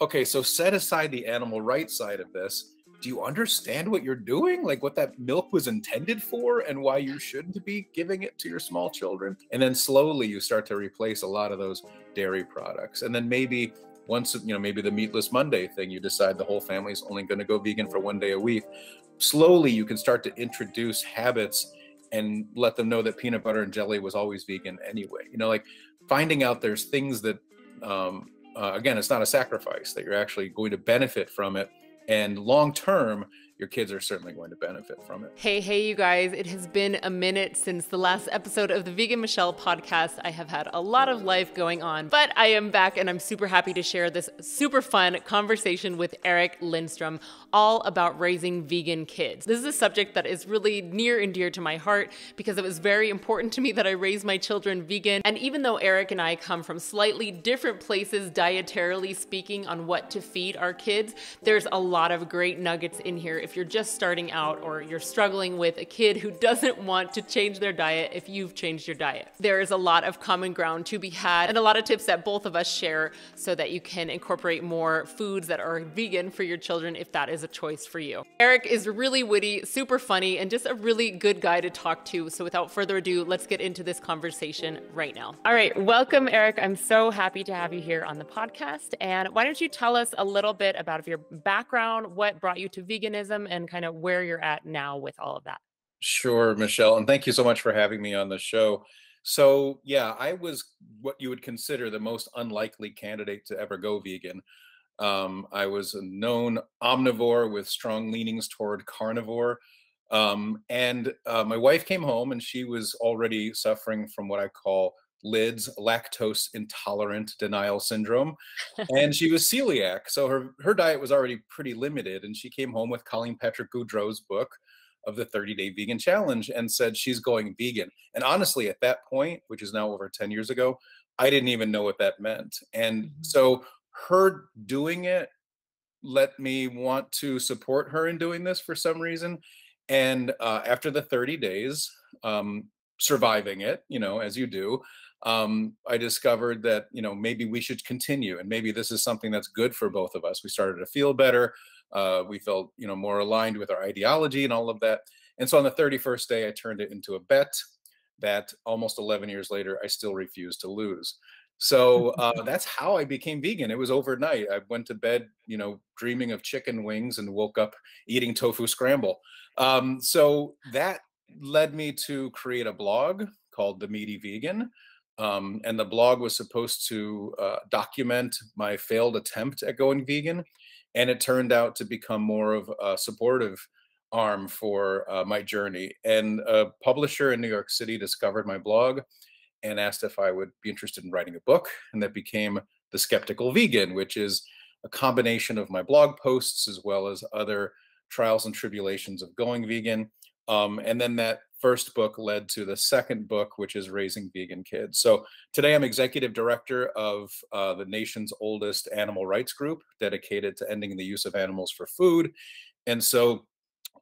okay, so set aside the animal rights side of this. Do you understand what you're doing? Like what that milk was intended for and why you shouldn't be giving it to your small children? And then slowly you start to replace a lot of those dairy products. And then maybe once, maybe the meatless Monday thing, you decide the whole family's only going to go vegan for one day a week. Slowly you can start to introduce habits and let them know that peanut butter and jelly was always vegan anyway. Like finding out there's things that, again, it's not a sacrifice, that you're actually going to benefit from it. And long term, your kids are certainly going to benefit from it. Hey, you guys. It has been a minute since the last episode of the Vegan Michele podcast. I have had a lot of life going on, but I am back and I'm super happy to share this super fun conversation with Eric Lindstrom, all about raising vegan kids. This is a subject that is really near and dear to my heart because it was very important to me that I raise my children vegan. And even though Eric and I come from slightly different places, dietarily speaking, on what to feed our kids, there's a lot of great nuggets in here if you're just starting out or you're struggling with a kid who doesn't want to change their diet if you've changed your diet. There is a lot of common ground to be had and a lot of tips that both of us share so that you can incorporate more foods that are vegan for your children if that is a choice for you. Eric is really witty, super funny, and just a really good guy to talk to. So without further ado, let's get into this conversation right now. All right, welcome, Eric. I'm so happy to have you here on the podcast. And why don't you tell us a little bit about your background, what brought you to veganism, and kind of where you're at now with all of that. Sure, Michelle. And thank you so much for having me on the show. So, yeah, I was what you would consider the most unlikely candidate to ever go vegan. I was a known omnivore with strong leanings toward carnivore. And my wife came home and she was already suffering from what I call LIDS, lactose intolerant denial syndrome. And she was celiac. So her diet was already pretty limited. And she came home with Colleen Patrick Goudreau's book of the 30-day vegan challenge and said she's going vegan. And honestly, at that point, which is now over 10 years ago, I didn't even know what that meant. And so her doing it let me want to support her in doing this for some reason. And after the 30 days, surviving it, as you do, I discovered that, maybe we should continue and maybe this is something that's good for both of us. We started to feel better. We felt, more aligned with our ideology and all of that. And so on the 31st day, I turned it into a bet that almost 11 years later, I still refuse to lose. So that's how I became vegan. It was overnight. I went to bed, dreaming of chicken wings and woke up eating tofu scramble. So that led me to create a blog called the Meaty Vegan. And the blog was supposed to document my failed attempt at going vegan. And it turned out to become more of a supportive arm for my journey. And a publisher in New York City discovered my blog and asked if I would be interested in writing a book. And that became The Skeptical Vegan, which is a combination of my blog posts as well as other trials and tribulations of going vegan. And then that first book led to the second book, which is Raising Vegan Kids. So today I'm executive director of the nation's oldest animal rights group dedicated to ending the use of animals for food. And so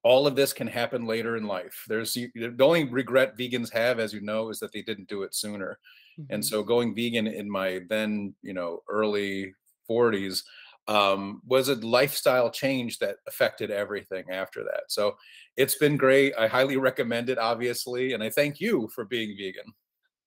all of this can happen later in life. The only regret vegans have, as you know, is that they didn't do it sooner. And so going vegan in my then, early 40s was a lifestyle change that affected everything after that. So it's been great. I highly recommend it, obviously. And I thank you for being vegan.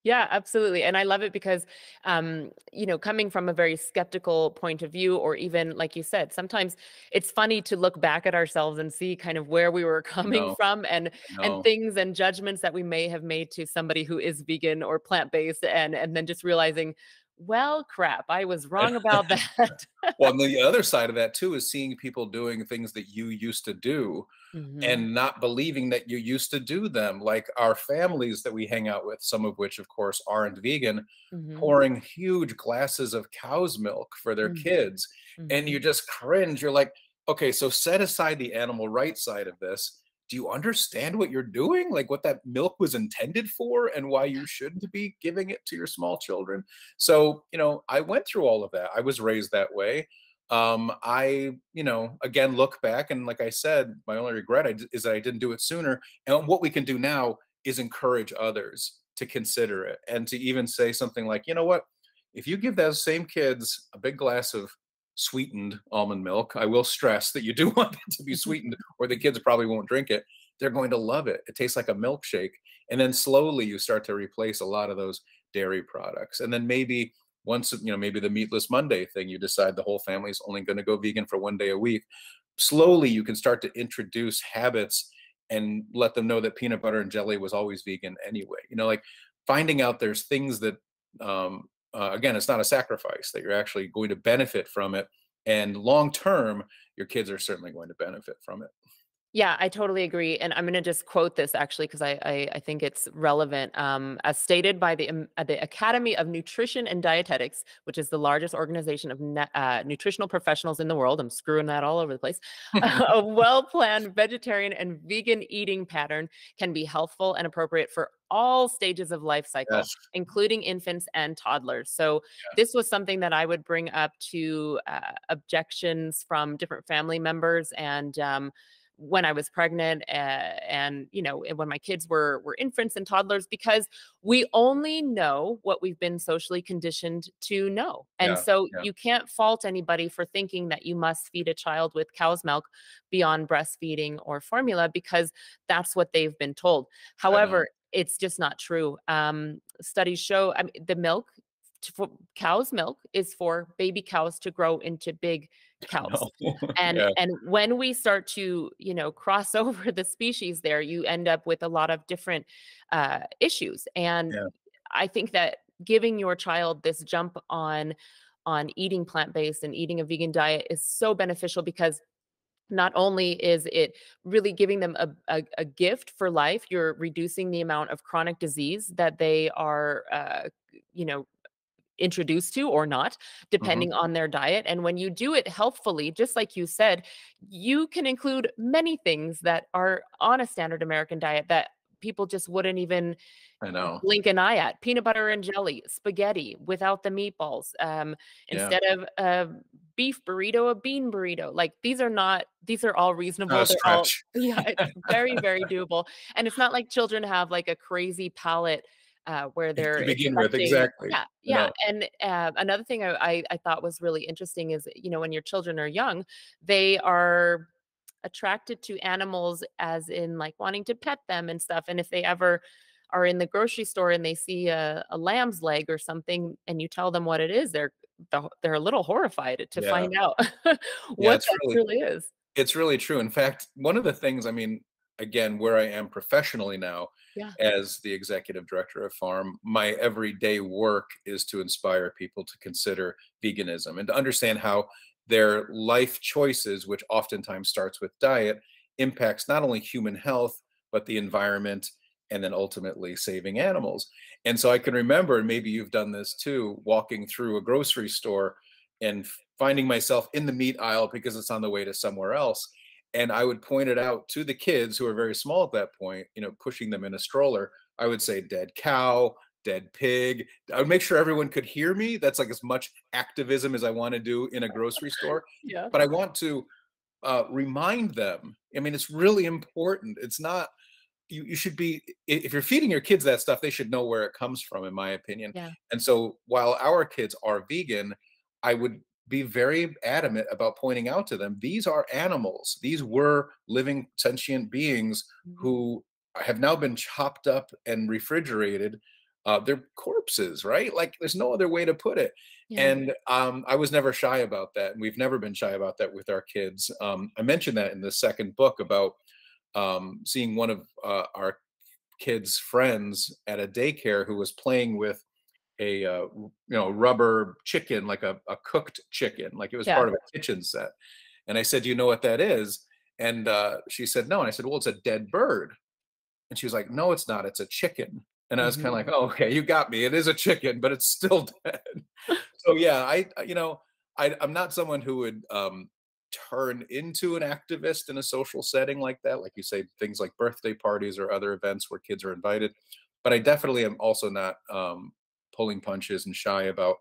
Yeah, absolutely. And I love it because, coming from a very skeptical point of view, or even like you said, sometimes it's funny to look back at ourselves and see kind of where we were coming No, from and no. things and judgments that we may have made to somebody who is vegan or plant-based and then just realizing, well, crap, I was wrong about that. Well, and the other side of that too is seeing people doing things that you used to do hmm and not believing that you used to do them, like our families that we hang out with, some of which of course aren't vegan, hmm pouring huge glasses of cow's milk for their hmm kids. And hmm you just cringe. You're like, okay, so set aside the animal rights side of this. Do you understand what you're doing? Like what that milk was intended for and why you shouldn't be giving it to your small children? So, I went through all of that. I was raised that way. Again, look back and like I said, my only regret is that I didn't do it sooner. And what we can do now is encourage others to consider it and to even say something like, you know what, if you give those same kids a big glass of sweetened almond milk. I will stress that you do want it to be sweetened, or the kids probably won't drink it. They're going to love it. It tastes like a milkshake. And then slowly you start to replace a lot of those dairy products. And then maybe once, maybe the meatless Monday thing, you decide the whole family's only going to go vegan for one day a week. Slowly you can start to introduce habits and let them know that peanut butter and jelly was always vegan anyway. Like finding out there's things that, again, it's not a sacrifice, that you're actually going to benefit from it. And long term, your kids are certainly going to benefit from it. Yeah, I totally agree. And I'm going to just quote this actually because I think it's relevant. As stated by the Academy of Nutrition and Dietetics, which is the largest organization of nutritional professionals in the world. I'm screwing that all over the place. A well-planned vegetarian and vegan eating pattern can be healthful and appropriate for all stages of life cycle, Yes. including infants and toddlers. So this was something that I would bring up to objections from different family members and when I was pregnant and, when my kids were infants and toddlers, because we only know what we've been socially conditioned to know. And so you can't fault anybody for thinking that you must feed a child with cow's milk beyond breastfeeding or formula because that's what they've been told. However, it's just not true. Studies show, the milk, cow's milk is for baby cows to grow into big cows. And when we start to, cross over the species there, you end up with a lot of different issues. And I think that giving your child this jump on eating plant-based and eating a vegan diet is so beneficial because not only is it really giving them a gift for life, you're reducing the amount of chronic disease that they are, introduced to or not, depending on their diet. And when you do it healthfully, just like you said, you can include many things that are on a standard American diet that people just wouldn't even blink an eye at. Peanut butter and jelly, spaghetti without the meatballs. Instead of a beef burrito, a bean burrito. Like these are all reasonable. They're all, it's very, very doable. And it's not like children have like a crazy palate where they're to begin with, exactly. And another thing I thought was really interesting is, when your children are young, they are attracted to animals as in like wanting to pet them and stuff. And if they ever are in the grocery store and they see a lamb's leg or something and you tell them what it is, they're a little horrified to find out what that really is. It's really true. In fact, one of the things, again, where I am professionally now as the executive director of Farm, my everyday work is to inspire people to consider veganism and to understand how their life choices, which oftentimes starts with diet, impacts not only human health, but the environment, and then ultimately saving animals. And so I can remember, and maybe you've done this too, walking through a grocery store and finding myself in the meat aisle because it's on the way to somewhere else. And I would point it out to the kids who are very small at that point, pushing them in a stroller. I would say dead cow, dead pig. I would make sure everyone could hear me. That's like as much activism as I want to do in a grocery store. But I want to remind them. It's really important. It's not, you should be, if you're feeding your kids that stuff, they should know where it comes from, in my opinion. And so while our kids are vegan, I would be very adamant about pointing out to them, these are animals. These were living sentient beings who have now been chopped up and refrigerated. They're corpses, right? Like there's no other way to put it. And I was never shy about that. And we've never been shy about that with our kids. I mentioned that in the second book about seeing one of our kids' friends at a daycare who was playing with a rubber chicken, like a cooked chicken, like it was part of a kitchen set. And I said, "Do you know what that is?" And she said, "No." And I said, "Well, it's a dead bird." And she was like, "No, it's not. It's a chicken." And I was kind of like, "Oh, okay, you got me. It is a chicken, but it's still dead." So yeah, I'm not someone who would turn into an activist in a social setting like that, like you say, things like birthday parties or other events where kids are invited. But I definitely am also not pulling punches and shy about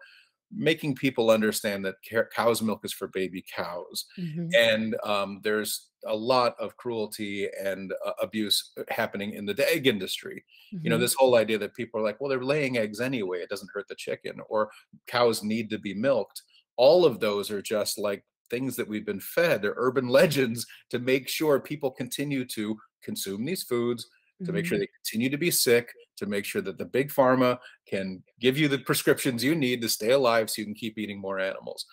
making people understand that cow's milk is for baby cows. And there's a lot of cruelty and abuse happening in the egg industry. This whole idea that people are like, well, they're laying eggs anyway, it doesn't hurt the chicken, or cows need to be milked. all of those are just like things that we've been fed. They're urban legends to make sure people continue to consume these foods, to make Hmm. sure they continue to be sick, to make sure that the big pharma can give you the prescriptions you need to stay alive so you can keep eating more animals.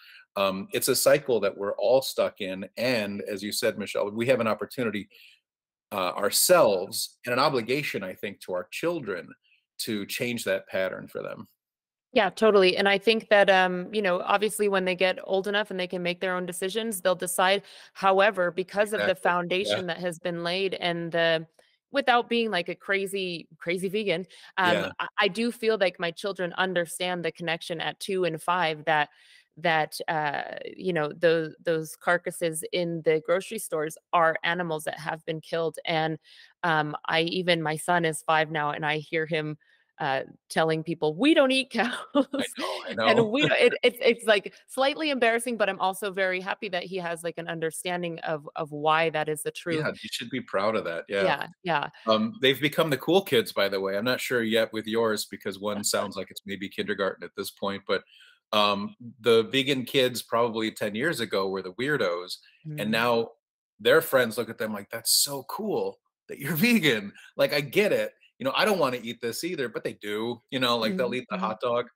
It's a cycle that we're all stuck in. And as you said, Michelle, we have an opportunity ourselves and an obligation, I think, to our children to change that pattern for them. Yeah, totally. And I think that, obviously when they get old enough and they can make their own decisions, they'll decide. However, because of the Exactly. Yeah. foundation that has been laid and without being like a crazy, crazy vegan, Yeah. I do feel like my children understand the connection at 2 and 5 that those carcasses in the grocery stores are animals that have been killed. And my son is 5 now, and I hear him telling people we don't eat I cows. know. I And know. it's like slightly embarrassing, but I'm also very happy that he has like an understanding of why that is the truth. Yeah. You should be proud of that. Yeah. Yeah, yeah. They've become the cool kids, by the way. I'm not sure yet with yours because one sounds like it's maybe kindergarten at this point, but the vegan kids probably 10 years ago were the weirdos, and Mhm. now their friends look at them like, "That's so cool that you're vegan." Like, I get it. I don't want to eat this either, but they do. Like they'll Mhm, eat the mhm. hot dog.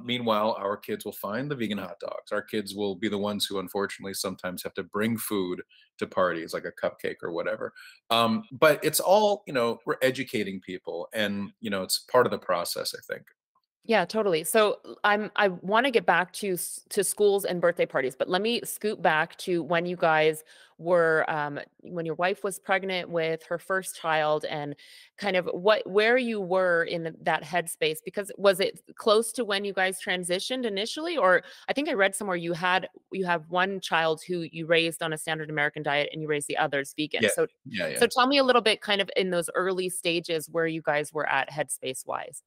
Meanwhile, our kids will find the vegan hot dogs. Our kids will be the ones who unfortunately sometimes have to bring food to parties, like a cupcake or whatever. But it's all, we're educating people, and it's part of the process, I think. Yeah, totally. So I want to get back to schools and birthday parties, but let me scoot back to when you guys were when your wife was pregnant with her first child, and kind of where you were in that headspace, because was it close to when you guys transitioned initially? Or I think I read somewhere you have one child who you raised on a standard American diet and you raised the others vegan. Yeah, So yeah, yeah. tell me a little bit kind of in those early stages where you guys were at headspace wise.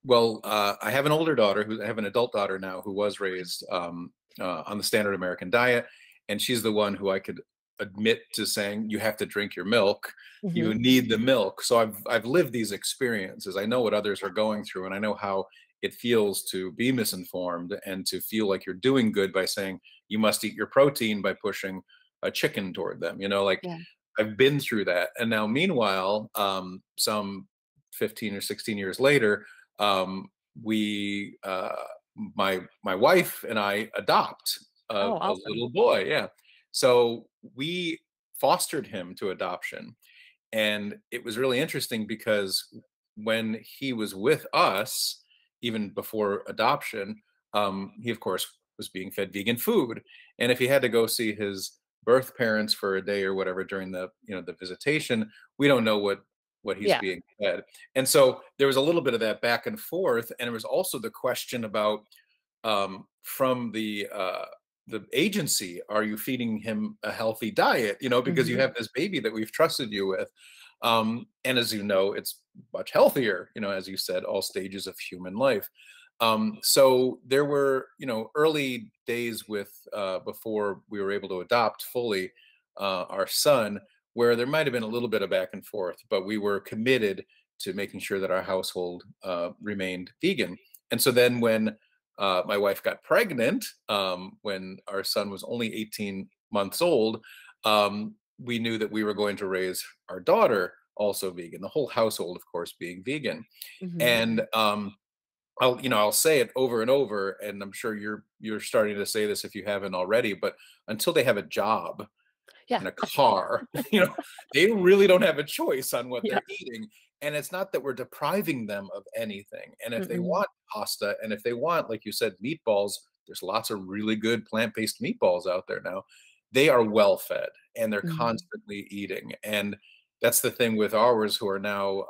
Well, I have an older daughter I have an adult daughter now who was raised on the standard American diet, and she's the one who I could admit to saying, "You have to drink your milk. You need the milk." So I've lived these experiences. I know what others are going through, and I know how it feels to be misinformed and to feel like you're doing good by saying you must eat your protein by pushing a chicken toward them. Like Yeah. I've been through that, and now meanwhile, some 15 or 16 years later, we my wife and I adopt Oh, a awesome. little boy. Yeah, so we fostered him to adoption, and it was really interesting because when he was with us, even before adoption, he of course was being fed vegan food, and if he had to go see his birth parents for a day or whatever during the visitation, we don't know what he's Yeah. being fed. And so there was a little bit of that back and forth, and there was also the question about from the agency, are you feeding him a healthy diet? Because you Mhm. have this baby that we've trusted you with, and as you know, it's much healthier. As you said, all stages of human life. So there were, early days with before we were able to adopt fully our son, where there might have been a little bit of back and forth, but we were committed to making sure that our household remained vegan. And so then when my wife got pregnant, when our son was only 18 months old, we knew that we were going to raise our daughter also vegan, the whole household, of course, being vegan. Mhm. And I'll say it over and over, and I'm sure you're starting to say this if you haven't already, but until they have a job Yeah. and a car, they really don't have a choice on what Yeah. they're eating. And it's not that we're depriving them of anything. And if they Mm-mm. want pasta, and if they want, like you said, meatballs, there's lots of really good plant-based meatballs out there now. They are well fed and they're Mhm. constantly eating. And that's the thing with ours who are now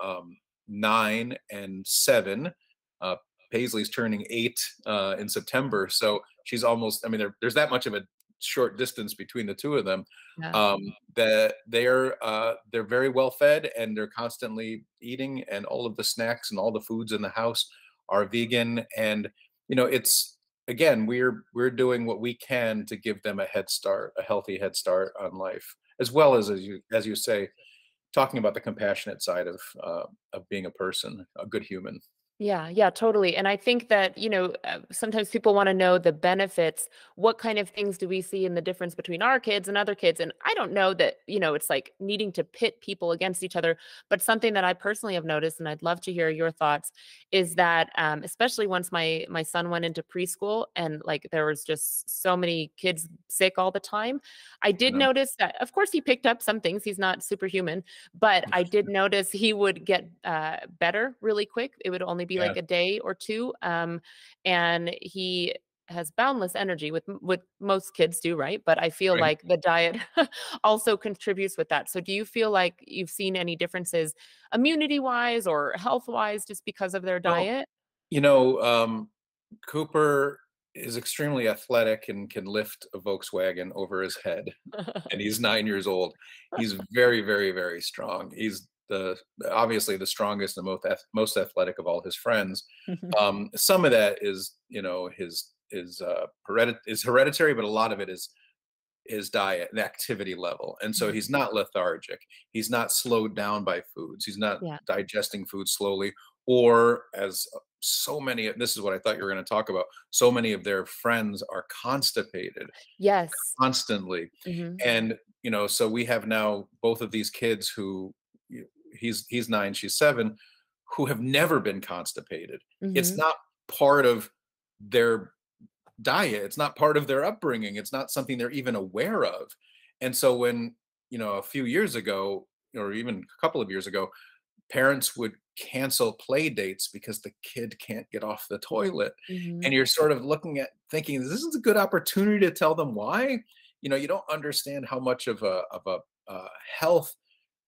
9 and 7. Uh, Paisley's turning 8 in September. So she's almost, I mean, there's that much of a short distance between the two of them, Yeah. that they're very well fed and they're constantly eating, and all of the snacks and all the foods in the house are vegan. And it's, again, we're doing what we can to give them a head start, a healthy head start on life, as well as you say, talking about the compassionate side of being a person, a good human. Yeah, yeah, totally. And I think that, sometimes people want to know the benefits. What kind of things do we see in the difference between our kids and other kids? And I don't know that, it's like needing to pit people against each other. But something that I personally have noticed, and I'd love to hear your thoughts, is that especially once my son went into preschool and like there was just so many kids sick all the time, I You did know? notice that, of course, he picked up some things. He's not superhuman, but I did notice he would get better really quick. It would only be Yeah, like a day or two, and he has boundless energy with what most kids do, right? But I feel right. like the diet also contributes with that. So do you feel like you've seen any differences immunity wise or health wise just because of their Well, diet? you know, Cooper is extremely athletic and can lift a Volkswagen over his head, and he's 9 years old. He's very, very, very strong. He's obviously the strongest and most athletic of all his friends. Some of that is, his hereditary, but a lot of it is his diet and activity level. And so Mhm. he's not lethargic. He's not slowed down by foods. He's not Yeah. digesting food slowly, or as so many, this is what I thought you were going to talk about. So many of their friends are constipated Yes. constantly. Hmm. And, so we have now both of these kids who he's 9, she's 7, who have never been constipated. It's Hmm. not part of their diet. It's not part of their upbringing. It's not something they're even aware of. And so when, a few years ago, or even a couple of years ago, parents would cancel play dates because the kid can't get off the toilet. And Hmm. you're sort of looking at thinking, this is a good opportunity to tell them why. You don't understand how much of a health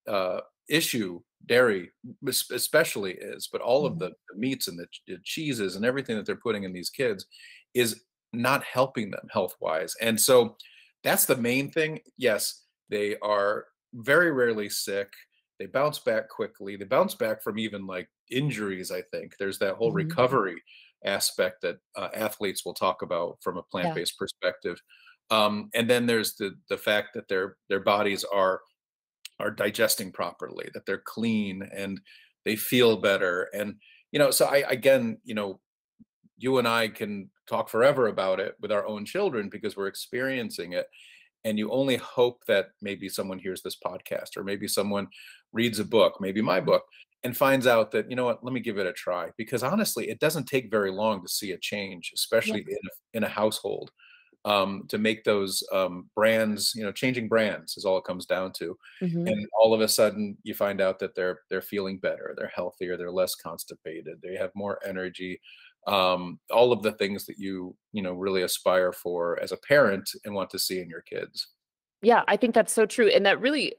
uh, issue dairy especially is, but all of Hmm. the meats and the cheeses and everything that they're putting in these kids is not helping them health wise. And so that's the main thing. Yes, they are very rarely sick. They bounce back quickly. They bounce back from even like injuries. I think there's that whole Hmm. recovery aspect that athletes will talk about from a Yeah. plant-based perspective. And then there's the fact that their bodies are digesting properly, that they're clean and they feel better. And, so I, again, you and I can talk forever about it with our own children because we're experiencing it. And you only hope that maybe someone hears this podcast, or maybe someone reads a book, maybe my book, and finds out that, you know what, let me give it a try. Because honestly, it doesn't take very long to see a change, Yeah. especially in a household, to make those brands, changing brands is all it comes down to. Hmm. And all of a sudden, you find out that they're feeling better, they're healthier, they're less constipated, they have more energy, all of the things that really aspire for as a parent and want to see in your kids. Yeah, I think that's so true. And that really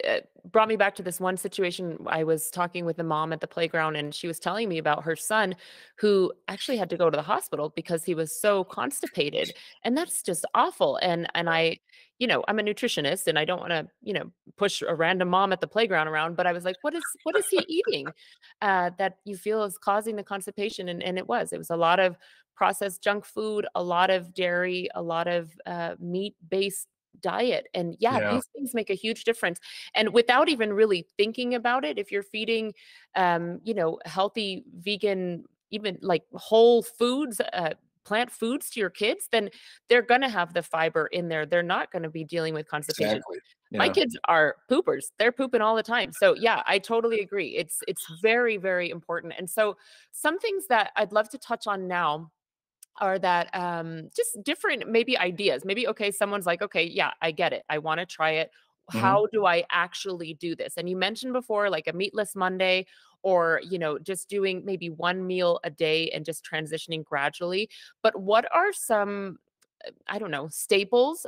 brought me back to this one situation. I was talking with a mom at the playground, and she was telling me about her son who actually had to go to the hospital because he was so constipated. And that's just awful. And I, I'm a nutritionist and I don't want to, push a random mom at the playground around, but I was like, what is he eating that you feel is causing the constipation? And it was a lot of processed junk food, a lot of dairy, a lot of meat-based diet. And yeah, Yeah, these things make a huge difference. And without even really thinking about it, if you're feeding healthy vegan, even like whole foods, plant foods to your kids, then they're going to have the fiber in there. They're not going to be dealing with constipation. exactly. My Yeah. kids are poopers. They're pooping all the time. So yeah, I totally agree. It's very, very important. And so some things that I'd love to touch on now are that just different maybe ideas. Maybe, okay, someone's like, okay, yeah, I get it. I want to try it. Hmm. How do I actually do this? And you mentioned before, like a meatless Monday, or, just doing maybe one meal a day and just transitioning gradually. But what are some, I don't know, staples,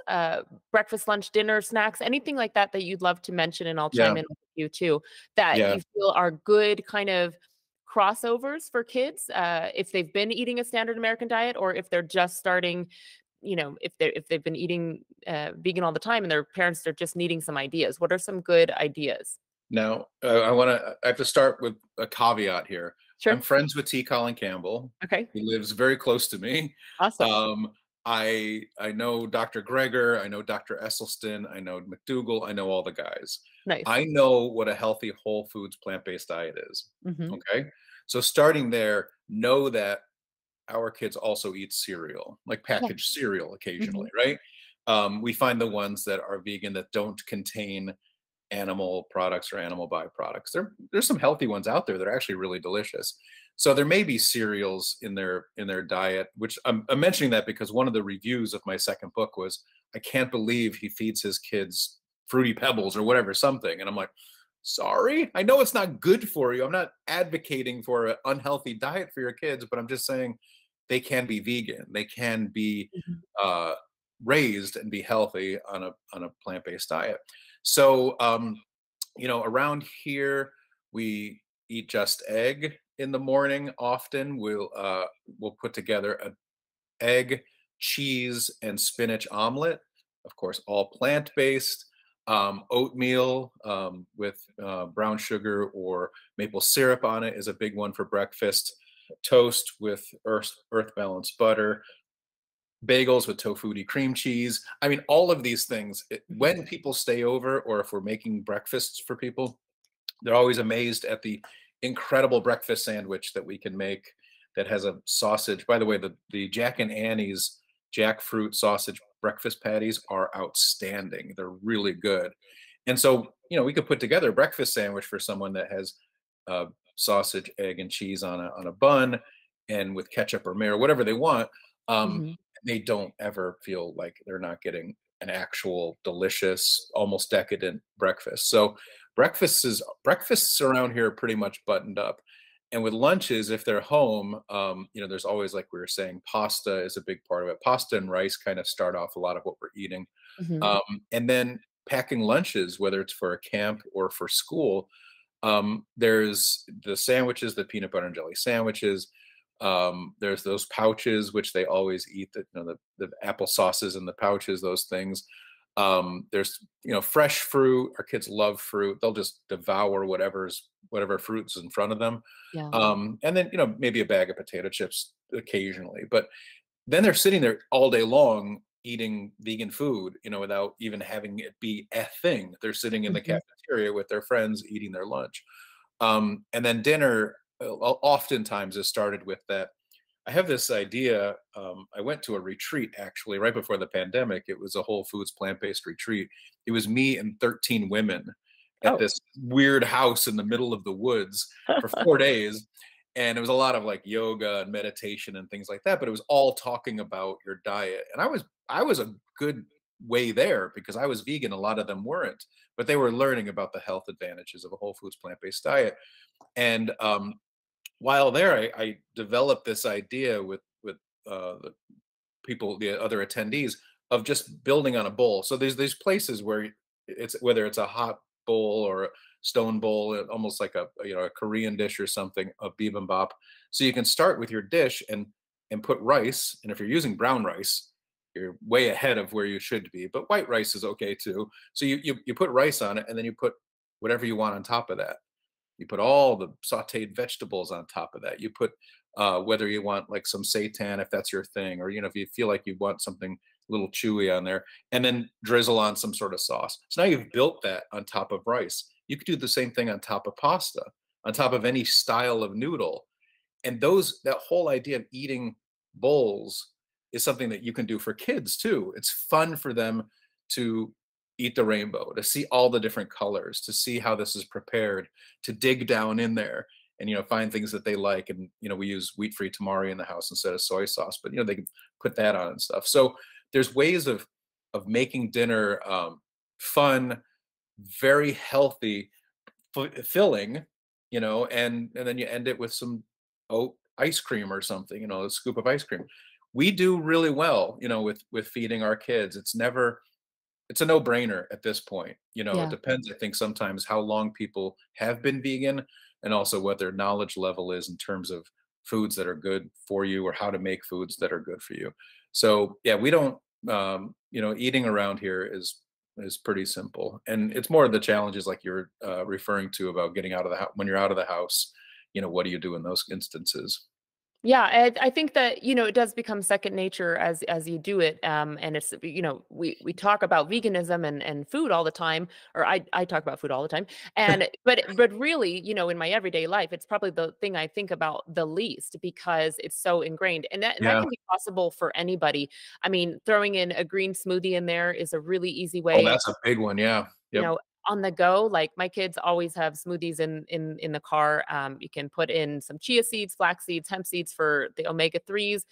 breakfast, lunch, dinner, snacks, anything like that that you'd love to mention? And I'll chime Yeah. in with you too, that Yeah. you feel are good kind of crossovers for kids, if they've been eating a standard American diet, or if they're just starting, if they've been eating vegan all the time and their parents are just needing some ideas. What are some good ideas? Now, I have to start with a caveat here. I'm Sure. friends with T. Colin Campbell. Okay. He lives very close to me. Awesome. Um, I know Dr. Greger, I know Dr. Esselstyn, I know McDougall, I know all the guys. Nice. I know what a healthy whole foods plant-based diet is. Hmm. Okay. So starting there, know that our kids also eat cereal, like Yeah. packaged cereal occasionally, Hmm. right? We find the ones that are vegan that don't contain animal products or animal byproducts. There's some healthy ones out there that are actually really delicious. So there may be cereals in their diet, which I'm mentioning that because one of the reviews of my second book was, I can't believe he feeds his kids Fruity Pebbles or whatever, something. And I'm like, sorry, I know it's not good for you. I'm not advocating for an unhealthy diet for your kids, but I'm just saying they can be vegan. They can be Hmm. uh, raised and be healthy on a plant-based diet. So around here we eat just egg in the morning. Often we'll put together an egg, cheese, and spinach omelet. Of course, all plant-based. Oatmeal with brown sugar or maple syrup on it is a big one for breakfast. Toast with earth balanced butter, bagels with tofutti cream cheese. I mean, all of these things, when people stay over or if we're making breakfasts for people, they're always amazed at the incredible breakfast sandwich that we can make that has a sausage. By the way, the Jack and Annie's jackfruit sausage breakfast patties are outstanding. They're really good. And so, we could put together a breakfast sandwich for someone that has uh, sausage, egg, and cheese on a bun and with ketchup or mayo, whatever they want. Um, Hmm. they don't ever feel like they're not getting an actual delicious, almost decadent breakfast. So breakfasts around here are pretty much buttoned up. And with lunches, if they're home, there's always, like we were saying, pasta is a big part of it. Pasta and rice kind of start off a lot of what we're eating. Hmm. And then packing lunches, whether it's for a camp or for school, there's the sandwiches, the peanut butter and jelly sandwiches. There's those pouches, which they always eat, the apple sauces in the pouches, those things. There's, fresh fruit. Our kids love fruit. They'll just devour whatever fruit's in front of them. Yeah. And then, maybe a bag of potato chips occasionally. But then they're sitting there all day long eating vegan food, without even having it be a thing. They're sitting in the Hmm. cafeteria with their friends eating their lunch. And then dinner oftentimes is started with that. I have this idea. I went to a retreat actually right before the pandemic. It was a Whole Foods plant-based retreat. It was me and 13 women at Oh. this weird house in the middle of the woods for 4 days. And it was a lot of like yoga and meditation and things like that, but it was all talking about your diet. And I was a good way there because I was vegan. A lot of them weren't, but they were learning about the health advantages of a whole foods plant-based diet. And while there, I developed this idea with the people, the other attendees, of just building on a bowl. So there's these places where it's whether it's a hot bowl or a stone bowl, almost like a Korean dish or something, a bibimbap. So you can start with your dish and put rice, and if you're using brown rice, you're way ahead of where you should be. But white rice is okay too. So you put rice on it, and then you put whatever you want on top of that. You put all the sautéed vegetables on top of that. You put whether you want like some seitan, if that's your thing, or if you feel like you want something a little chewy on there, and then drizzle on some sort of sauce. So now you've built that on top of rice. You could do the same thing on top of pasta, on top of any style of noodle. And that whole idea of eating bowls is something that you can do for kids too. It's fun for them to eat the rainbow, to see all the different colors, to see how this is prepared, to dig down in there and find things that they like. And we use wheat-free tamari in the house instead of soy sauce, but they can put that on and stuff. So there's ways of making dinner fun, very healthy, filling, and then you end it with some oat ice cream or something, a scoop of ice cream. We do really well, with feeding our kids. It's a no-brainer at this point. It Yeah. depends, I think, sometimes how long people have been vegan and also what their knowledge level is in terms of foods that are good for you or how to make foods that are good for you. So yeah, we don't eating around here is pretty simple. And it's more of the challenges like you're referring to about getting out of the house. When you're out of the house, what do you do in those instances? Yeah, I think that, it does become second nature as you do it. And it's, we talk about veganism and food all the time, or I talk about food all the time. And but really, in my everyday life, it's probably the thing I think about the least because it's so ingrained. And that Yeah. can be possible for anybody. I mean, throwing in a green smoothie in there is a really easy Oh, way. that's a big one. Yeah. you Yep. know, on the go, like my kids always have smoothies in the car. You can put in some chia seeds, flax seeds, hemp seeds for the omega-3s.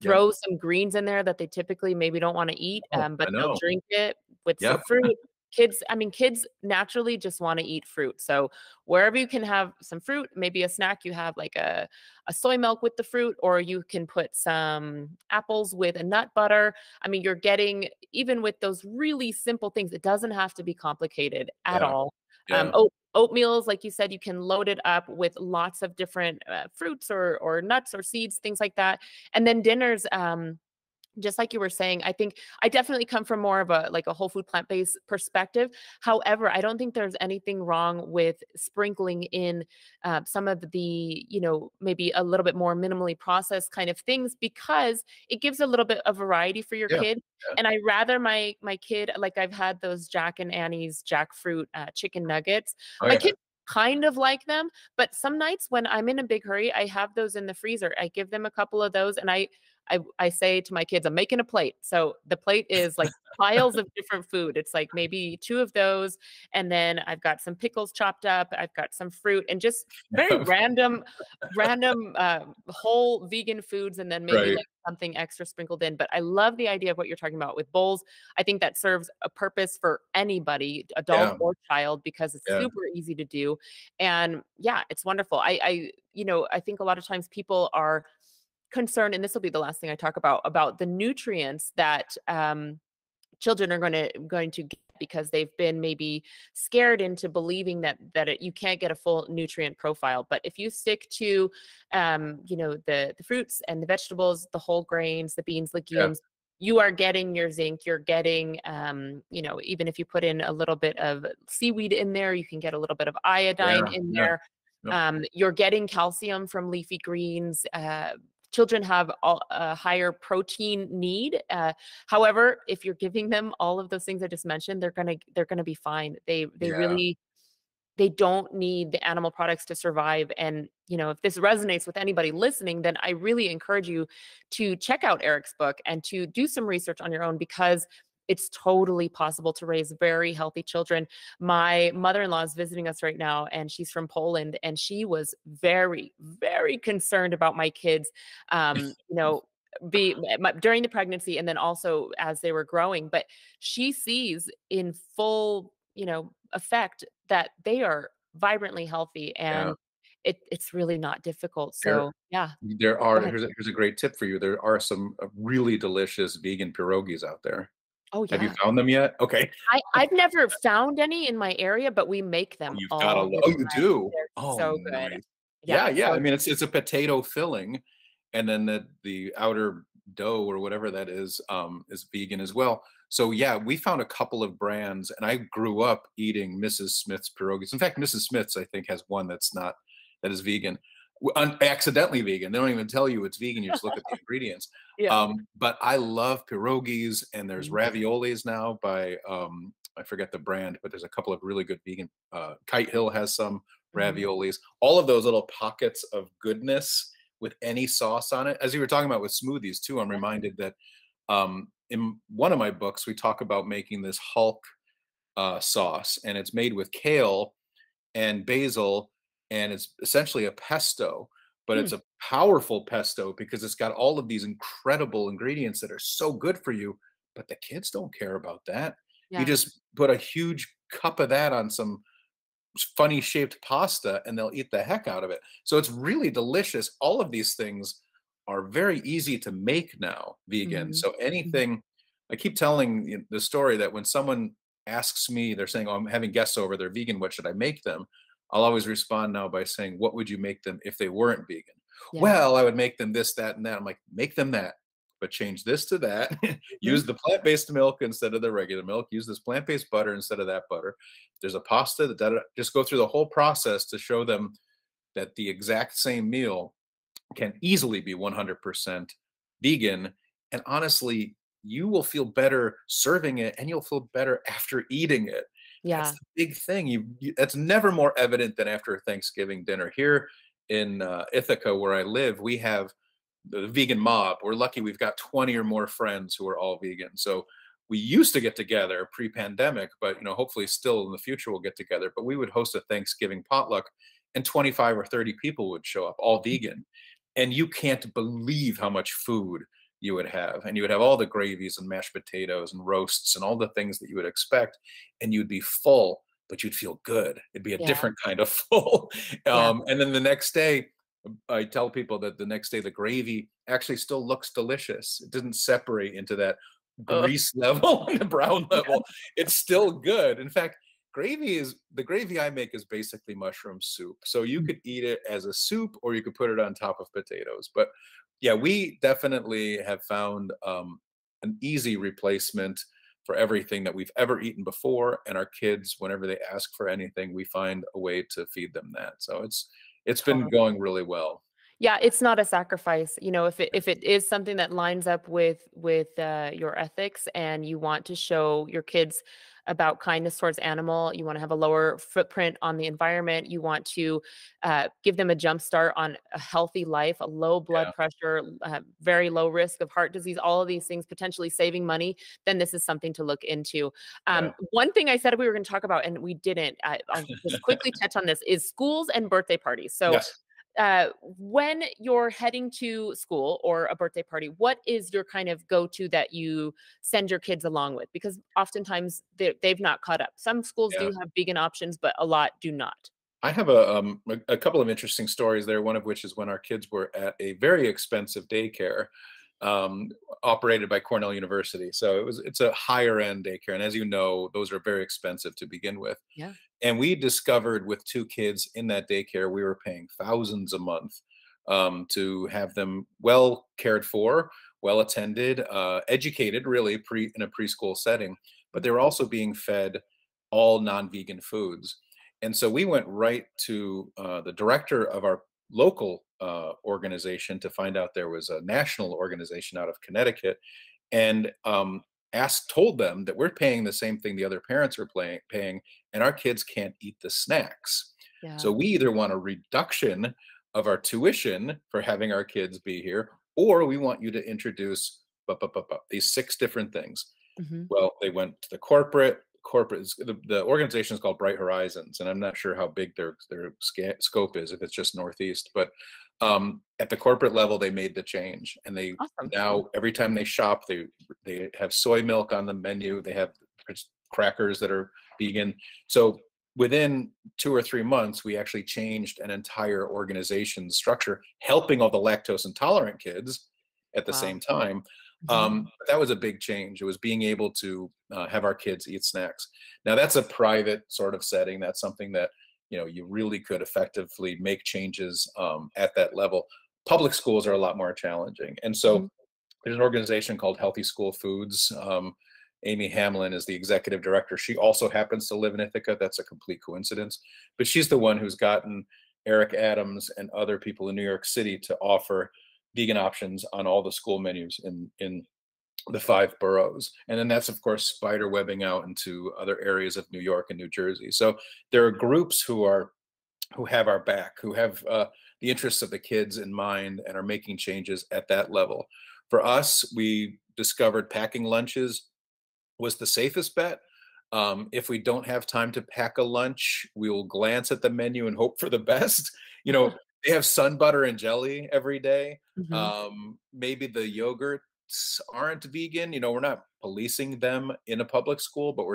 Yep. Throw some greens in there that they typically maybe don't want to eat, Oh, but I they'll know. drink it with some Yep. fruit. Kids naturally just want to eat fruit. So wherever you can have some fruit, maybe a snack, you have like a soy milk with the fruit, or you can put some apples with a nut butter. I mean, you're getting, even with those really simple things, it doesn't have to be complicated at Yeah. all. Yeah. Oatmeals, like you said, you can load it up with lots of different fruits or nuts or seeds, things like that. And then dinners, just like you were saying, I think I definitely come from more of a whole food plant-based perspective. However, I don't think there's anything wrong with sprinkling in some of the, maybe a little bit more minimally processed kind of things, because it gives a little bit of variety for your Yeah. kid. Yeah. And I rather my kid, like I've had those Jack and Annie's jackfruit chicken nuggets. Oh, My yeah. kid kind of like them, but some nights when I'm in a big hurry, I have those in the freezer. I give them a couple of those, and I say to my kids, I'm making a plate. So the plate is like piles of different food. It's like maybe two of those. And then I've got some pickles chopped up. I've got some fruit and just very random whole vegan foods. And then maybe Right. like something extra sprinkled in. But I love the idea of what you're talking about with bowls. I think that serves a purpose for anybody, adult Yeah. or child, because it's Yeah. super easy to do. And yeah, it's wonderful. I think a lot of times people are concerned, and this will be the last thing I talk about the nutrients that children are going to get, because they've been maybe scared into believing that you can't get a full nutrient profile. But if you stick to the fruits and the vegetables, the whole grains, the beans, Yeah. legumes, you are getting your zinc. You're getting even if you put in a little bit of seaweed in there, you can get a little bit of iodine Yeah. in Yeah. there. Yep. You're getting calcium from leafy greens. Children have a higher protein need. However, if you're giving them all of those things I just mentioned, they're gonna be fine. They Yeah. really, they don't need the animal products to survive. And, if this resonates with anybody listening, then I really encourage you to check out Eric's book and to do some research on your own, because it's totally possible to raise very healthy children. My mother-in-law is visiting us right now, and she's from Poland, and she was very, very concerned about my kids, during the pregnancy and then also as they were growing. But she sees in full, effect that they are vibrantly healthy, Yeah. and it's really not difficult. There, So yeah, there go are, ahead. here's a great tip for you. There are some really delicious vegan pierogies out there. Oh Have you yeah. found them yet? Okay. I've never found any in my area, but we make Oh, them you've gotta all lo the oh, you time. do? They're Oh, so good. nice. Yeah, Yeah, yeah, I so mean, it's a potato filling, and then the outer dough or whatever that is vegan as well. So, yeah, we found a couple of brands, and I grew up eating Mrs. Smith's pierogies. In fact, Mrs. Smith's, I think, has one that is vegan. Accidentally vegan. They don't even tell you it's vegan, you just look at the ingredients. yeah. But I love pierogies, and there's Mhm, raviolis now by, I forget the brand, but there's a couple of really good vegan. Kite Hill has some mhm, raviolis. All of those little pockets of goodness with any sauce on it. As you were talking about with smoothies too, I'm yeah, reminded that in one of my books we talk about making this Hulk sauce, and it's made with kale and basil, and it's essentially a pesto, but hmm, it's a powerful pesto because it's got all of these incredible ingredients that are so good for you, but the kids don't care about that. You yeah, just put a huge cup of that on some funny shaped pasta and they'll eat the heck out of it. So it's really delicious. All of these things are very easy to make now, vegan. mhm, So mhm, anything, I keep telling the story that when someone asks me, they're saying, "Oh, I'm having guests over, they're vegan, what should I make them?" I'll always respond now by saying, "What would you make them if they weren't vegan?" yeah, "Well, I would make them this, that, and that." I'm like, "Make them that, but change this to that. mhm, Use the plant-based milk instead of the regular milk. Use this plant-based butter instead of that butter. There's a pasta that just go through the whole process to show them that the exact same meal can easily be 100% vegan. And honestly, you will feel better serving it and you'll feel better after eating it. That's Yeah. the big thing. That's never more evident than after a Thanksgiving dinner. Here in Ithaca, where I live, we have the vegan mob. We're lucky we've got 20 or more friends who are all vegan. So we used to get together pre-pandemic, but hopefully still in the future we'll get together. But we would host a Thanksgiving potluck and 25 or 30 people would show up, all vegan. And you can't believe how much food you would have. And you would have all the gravies and mashed potatoes and roasts and all the things that you would expect. And you'd be full, but you'd feel good. It'd be a Yeah. different kind of full. Yeah. And then the next day, I tell people that the next day the gravy actually still looks delicious. It didn't separate into that Ugh. grease level and the brown level. It's still good. In fact, the gravy I make is basically mushroom soup. So you could eat it as a soup or you could put it on top of potatoes. But yeah, we definitely have found an easy replacement for everything that we've ever eaten before. And our kids, whenever they ask for anything, we find a way to feed them that. So it's been Totally. going really well. Yeah, it's not a sacrifice. If it is something that lines up with your ethics, and you want to show your kids about kindness towards animal, you want to have a lower footprint on the environment, you want to give them a jump start on a healthy life, a low blood Yeah, pressure, very low risk of heart disease, all of these things, potentially saving money, then this is something to look into. yeah. One thing I said we were going to talk about, and we didn't, I'll just quickly touch on this, is schools and birthday parties. So Yes. when you're heading to school or a birthday party, what is your kind of go-to that you send your kids along with? Because oftentimes they've not caught up. Some schools Yeah. do have vegan options, but a lot do not. I have a couple of interesting stories there. One of which is when our kids were at a very expensive daycare um, operated by Cornell University. So it's a higher end daycare, and as you know, those are very expensive to begin with. Yeah. And we discovered with two kids in that daycare, we were paying thousands a month to have them well cared for, well attended, educated, really in a preschool setting. But they were also being fed all non-vegan foods. And so we went right to the director of our local organization to find out there was a national organization out of Connecticut, and told them that we're paying the same thing the other parents are paying, and our kids can't eat the snacks. Yeah. So we either want a reduction of our tuition for having our kids be here, or we want you to introduce these six different things. Hmm. Well, they went to the the organization is called Bright Horizons, and I'm not sure how big their scope is, if it's just Northeast, but at the corporate level they made the change, and they Awesome. now every time they shop, they have soy milk on the menu, they have crackers that are vegan. So within 2 or 3 months we actually changed an entire organization structure, helping all the lactose intolerant kids at the Wow. same time. Hmm. But that was a big change. It was being able to have our kids eat snacks. Now that's a private sort of setting. That's something that you really could effectively make changes at that level. Public schools are a lot more challenging, and so Hmm. there's an organization called Healthy School Foods. Amy Hamlin is the executive director. She also happens to live in Ithaca. That's a complete coincidence, but she's the one who's gotten Eric Adams and other people in New York City to offer vegan options on all the school menus in the 5 boroughs. And then that's, of course, spider webbing out into other areas of New York and New Jersey. So there are groups who have our back, who have the interests of the kids in mind and are making changes at that level. For us, we discovered packing lunches was the safest bet. If we don't have time to pack a lunch, we will glance at the menu and hope for the best. They have sun butter and jelly every day. Hmm. Maybe the yogurts aren't vegan. We're not policing them in a public school, but Yeah.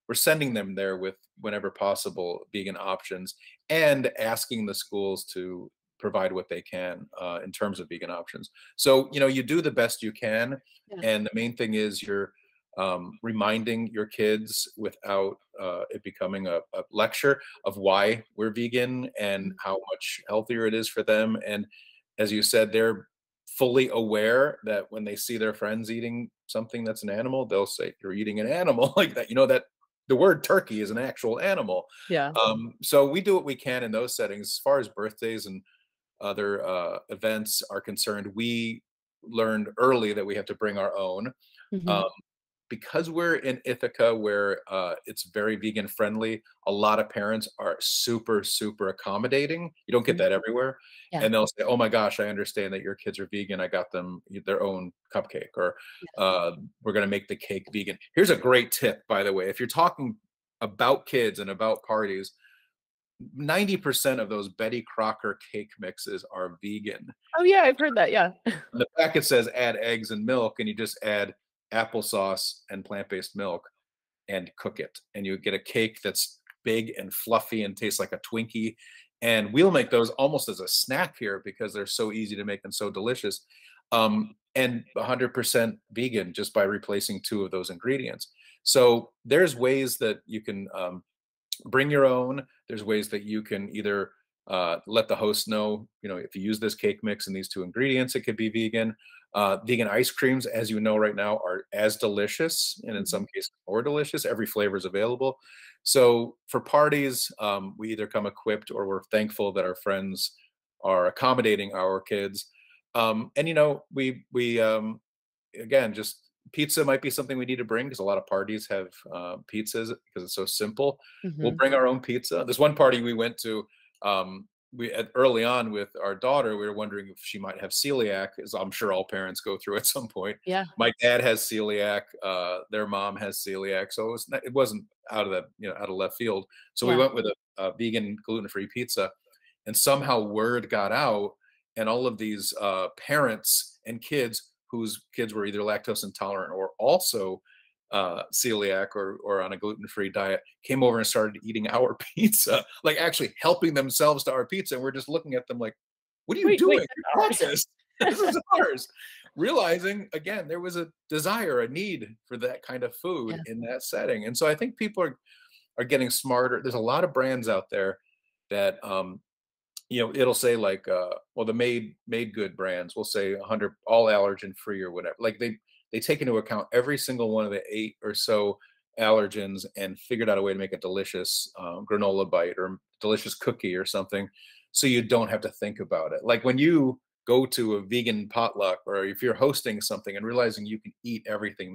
we're sending them there with, whenever possible, vegan options, and asking the schools to provide what they can in terms of vegan options. So you do the best you can, Yeah. and the main thing is you're reminding your kids without it becoming a lecture of why we're vegan and how much healthier it is for them. And as you said, they're fully aware that when they see their friends eating something that's an animal, they'll say, "You're eating an animal," like that. That the word turkey is an actual animal. Yeah. So we do what we can in those settings. As far as birthdays and other events are concerned, we learned early that we have to bring our own. Hmm. Um, because we're in Ithaca, where it's very vegan friendly, a lot of parents are super, super accommodating. You don't get Hmm. that everywhere. Yeah. And they'll say, "Oh my gosh, I understand that your kids are vegan. I got them their own cupcake," or Yeah. "We're going to make the cake vegan." Here's a great tip, by the way. If you're talking about kids and about parties, 90% of those Betty Crocker cake mixes are vegan. Oh yeah, I've heard that. Yeah. And the packet says add eggs and milk, and you just add applesauce and plant-based milk and cook it. And you get a cake that's big and fluffy and tastes like a Twinkie. And we'll make those almost as a snack here because they're so easy to make and so delicious. And 100% vegan just by replacing two of those ingredients. So there's ways that you can bring your own. There's ways that you can either let the host know, if you use this cake mix and these two ingredients, it could be vegan. Vegan ice creams, as you know right now, are as delicious and in Mhm. some cases more delicious. Every flavor is available. So for parties, we either come equipped or we're thankful that our friends are accommodating our kids. And we again, just pizza might be something we need to bring because a lot of parties have pizzas because it's so simple. We'll Mhm. bring our own pizza. This one party we went to, early on with our daughter, we were wondering if she might have celiac, as I'm sure all parents go through at some point. Yeah. My dad has celiac. Their mom has celiac, so it wasn't out of out of left field. So we Yeah. went with a vegan gluten-free pizza, and somehow word got out, and all of these parents and kids whose kids were either lactose intolerant or also celiac or on a gluten-free diet came over and started eating our pizza, like actually helping themselves to our pizza. And we're just looking at them like, what are you Wait, doing? that's You brought ours. this. This is ours. Realizing again, there was a desire, a need for that kind of food Yeah. in that setting. And so I think people are getting smarter. There's a lot of brands out there that it'll say like well, the made good brands will say 100 all allergen free or whatever. Like they take into account every single one of the 8 or so allergens and figured out a way to make a delicious granola bite or delicious cookie or something, so you don't have to think about it. Like when you go to a vegan potluck or if you're hosting something and realizing you can eat everything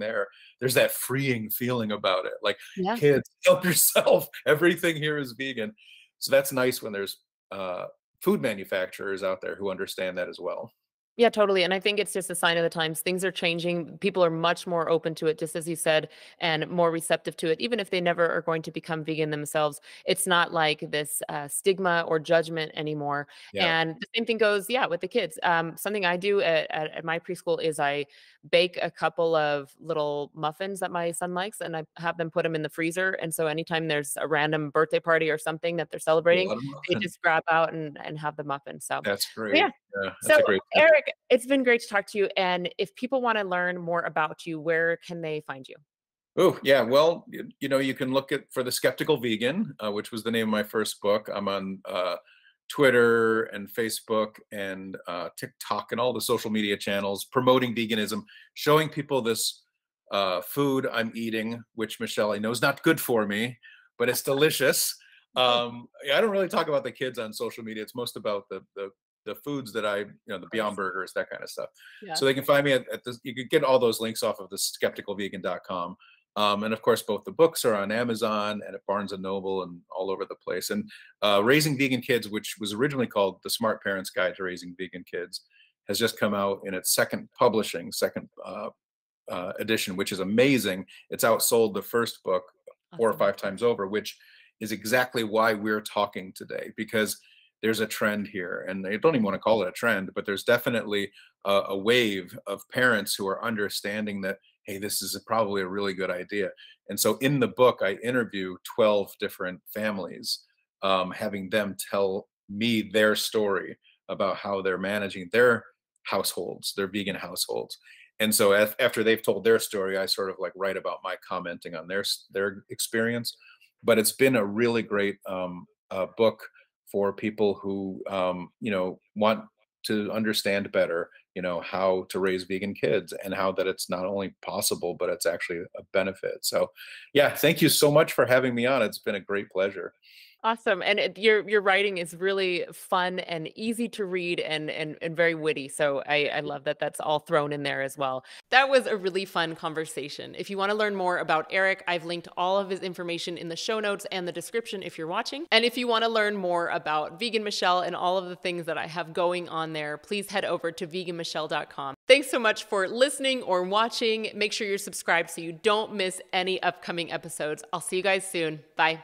there's that freeing feeling about it. Like, Yeah. kids, help yourself. Everything here is vegan. So that's nice when there's uh, food manufacturers out there who understand that as well. Yeah, totally. And I think it's just a sign of the times. Things are changing. People are much more open to it, just as you said, and more receptive to it, even if they never are going to become vegan themselves. It's not like this stigma or judgment anymore. Yeah. And the same thing goes, yeah, with the kids. Something I do at my preschool is I bake a couple of little muffins that my son likes, and I have them put them in the freezer. And so anytime there's a random birthday party or something that they're A celebrating, lot of they muffin. just grab out and have the muffin. So, That's but yeah. great. Yeah, So, that's a great tip. Eric, it's been great to talk to you. And if people want to learn more about you, where can they find you? Oh, yeah. Well, you can look at for The Skeptical Vegan, which was the name of my first book. I'm on Twitter and Facebook and TikTok and all the social media channels promoting veganism, showing people this food I'm eating, which Michelle I know is not good for me, but it's delicious. Okay. I don't really talk about the kids on social media. It's most about the foods that the Of Beyond course. Burgers, that kind of stuff. Yeah. So they can find me at this. You can get all those links off of the skepticalvegan.com. And of course, both the books are on Amazon and at Barnes and Noble and all over the place. And Raising Vegan Kids, which was originally called The Smart Parent's Guide to Raising Vegan Kids, has just come out in its second edition, which is amazing. It's outsold the first book 4 or 5 Awesome. times over, which is exactly why we're talking today, because there's a trend here. And I don't even want to call it a trend, but there's definitely a wave of parents who are understanding that, hey, this is probably a really good idea. And so in the book, I interview 12 different families, having them tell me their story about how they're managing their households, their vegan households. And so after they've told their story, I sort of like write about my commenting on their experience. But it's been a really great book for people who want to understand better, how to raise vegan kids and how that it's not only possible, but it's actually a benefit. So, yeah, thank you so much for having me on. It's been a great pleasure. Awesome. And your writing is really fun and easy to read and very witty. So I love that that's all thrown in there as well. That was a really fun conversation. If you want to learn more about Eric, I've linked all of his information in the show notes and the description if you're watching. And if you want to learn more about Vegan Michele and all of the things that I have going on there, please head over to veganmichele.com. Thanks so much for listening or watching. Make sure you're subscribed so you don't miss any upcoming episodes. I'll see you guys soon. Bye.